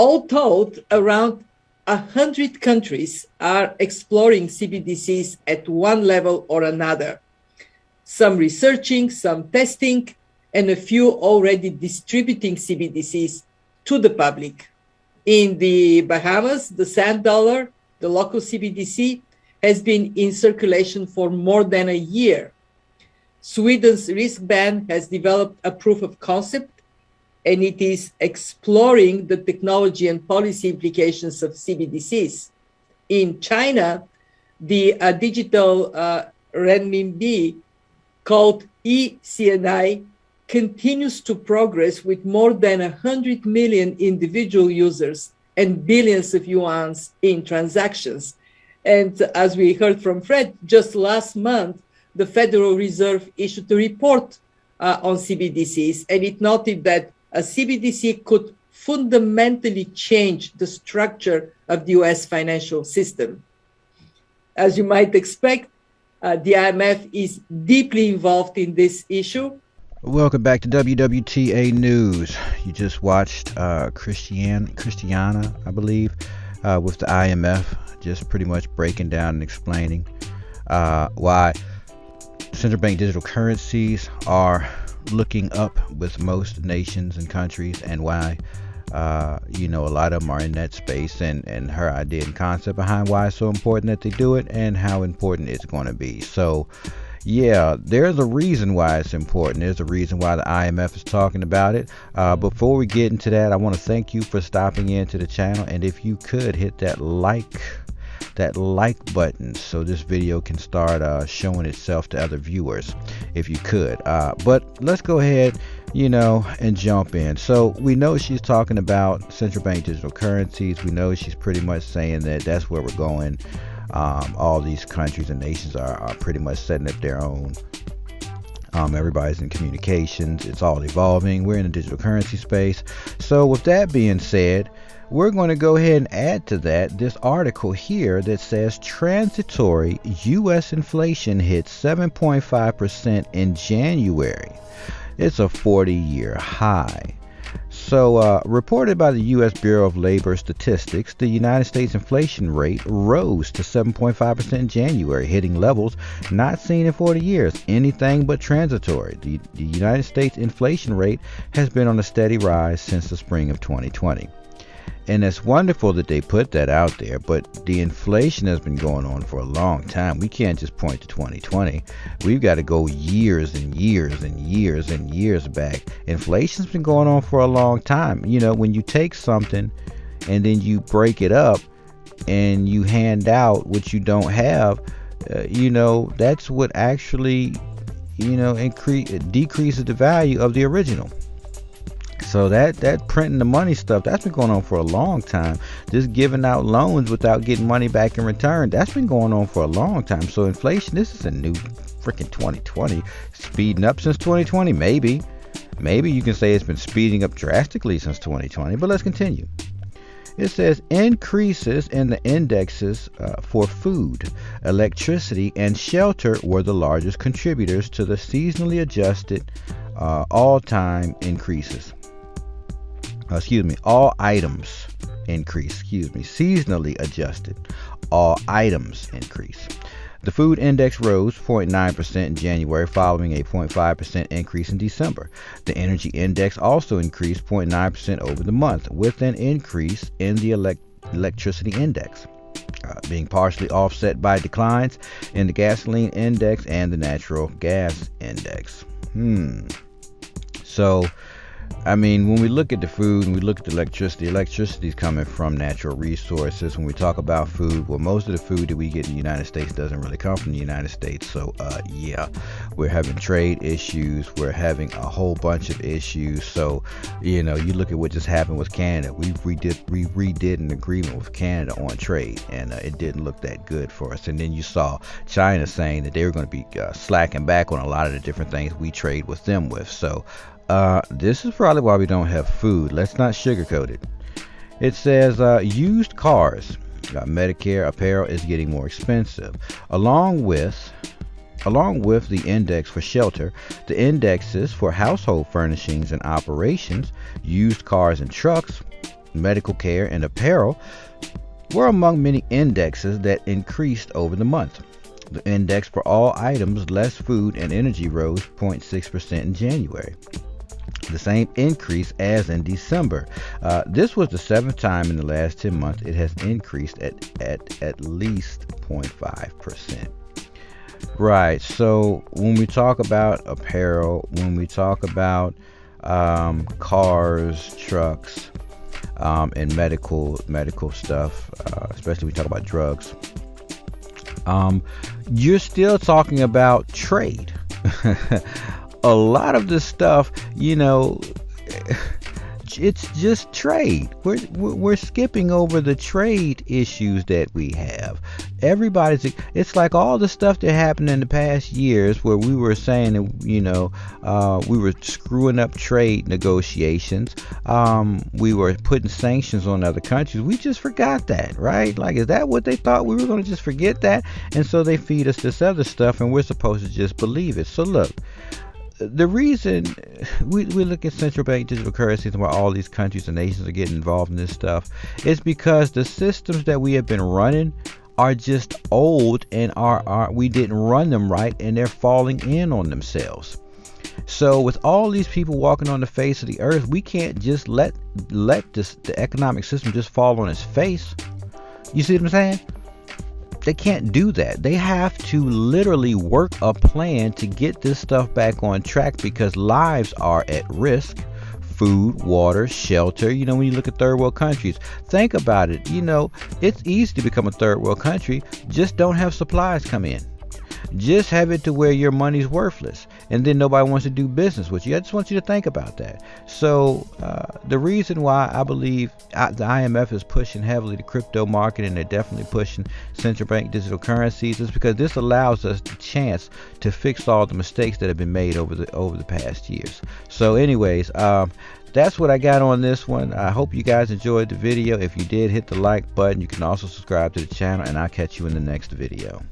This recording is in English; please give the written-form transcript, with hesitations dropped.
All told, around 100 countries are exploring CBDCs at one level or another. Some researching, some testing, and a few already distributing CBDCs to the public. In the Bahamas, the sand dollar, the local CBDC, has been in circulation for more than a year. Sweden's Riksbank has developed a proof of concept, and it is exploring the technology and policy implications of CBDCs. In China, the digital renminbi called e-CNY continues to progress with more than 100 million individual users and billions of yuans in transactions. And as we heard from Fred, just last month, the Federal Reserve issued a report on CBDCs, and it noted that a CBDC could fundamentally change the structure of the US financial system. As you might expect, the IMF is deeply involved in this issue. Welcome back to WWTA News. You just watched Christiana, I believe, with the IMF, just pretty much breaking down and explaining why central bank digital currencies are looking up with most nations and countries, and why a lot of them are in that space, and her idea and concept behind why it's so important that they do it and how important it's going to be. So yeah, there's a reason why it's important. There's a reason why the IMF is talking about it. Before we get into that, I want to thank you for stopping into the channel, and if you could hit that like button so this video can start showing itself to other viewers, if you could. But let's go ahead and jump in. So we know she's talking about central bank digital currencies. We know she's pretty much saying that that's where we're going. All these countries and nations are pretty much setting up their own. Everybody's in communications. It's all evolving. We're in the digital currency space. So with that being said, we're going to go ahead and add to that this article here that says transitory U.S. inflation hits 7.5% in January. It's a 40-year high. So, reported by the U.S. Bureau of Labor Statistics, the United States inflation rate rose to 7.5% in January, hitting levels not seen in 40 years, anything but transitory. The United States inflation rate has been on a steady rise since the spring of 2020. And it's wonderful that they put that out there, but the inflation has been going on for a long time. We can't just point to 2020. We've got to go years and years and years and years back. Inflation's been going on for a long time. When you take something and then you break it up and you hand out what you don't have, that's what actually, decreases the value of the original. So that printing the money stuff, that's been going on for a long time. Just giving out loans without getting money back in return, that's been going on for a long time. So inflation, this is a new freaking 2020, speeding up since 2020. Maybe you can say it's been speeding up drastically since 2020, but let's continue. It says increases in the indexes for food, electricity, and shelter were the largest contributors to the seasonally adjusted all-time increases. All items increase. Seasonally adjusted. All items increase. The food index rose 0.9% in January, following a 0.5% increase in December. The energy index also increased 0.9% over the month, with an increase in the electricity index being partially offset by declines in the gasoline index and the natural gas index. So, when we look at the food and we look at the electricity is coming from natural resources. When we talk about food, well, most of the food that we get in the United States doesn't really come from the United States. So, we're having trade issues. We're having a whole bunch of issues. So, you look at what just happened with Canada. We redid an agreement with Canada on trade, and it didn't look that good for us. And then you saw China saying that they were going to be slacking back on a lot of the different things we trade with them with. So, this is probably why we don't have food. Let's not sugarcoat it. It says used cars, Medicare apparel is getting more expensive. Along with the index for shelter, the indexes for household furnishings and operations, used cars and trucks, medical care, and apparel were among many indexes that increased over the month. The index for all items less food and energy rose 0.6% in January, the same increase as in December. This was the 7th time in the last 10 months it has increased at least 0.5%. Right, so when we talk about apparel, when we talk about cars, trucks, and medical stuff, especially when we talk about drugs, you're still talking about trade. A lot of this stuff, it's just trade. We're skipping over the trade issues that we have. It's like all the stuff that happened in the past years where we were saying that, we were screwing up trade negotiations. We were putting sanctions on other countries. We just forgot that, right? Like, is that what they thought? We were going to just forget that? And so they feed us this other stuff and we're supposed to just believe it. So look, the reason we look at central bank digital currencies and why all these countries and nations are getting involved in this stuff is because the systems that we have been running are just old and we didn't run them right, and they're falling in on themselves. So with all these people walking on the face of the earth, we can't just let the economic system just fall on its face. You see what I'm saying? They can't do that. They have to literally work a plan to get this stuff back on track because lives are at risk. Food, water, shelter. When you look at third world countries, think about it. It's easy to become a third world country. Just don't have supplies come in. Just have it to where your money's worthless and then nobody wants to do business with you. I just want you to think about that. So the reason why I believe the IMF is pushing heavily the crypto market, and they're definitely pushing central bank digital currencies, is because this allows us the chance to fix all the mistakes that have been made over the past years. So anyways, that's what I got on this one. I hope you guys enjoyed the video. If you did, hit the like button. You can also subscribe to the channel, and I'll catch you in the next video.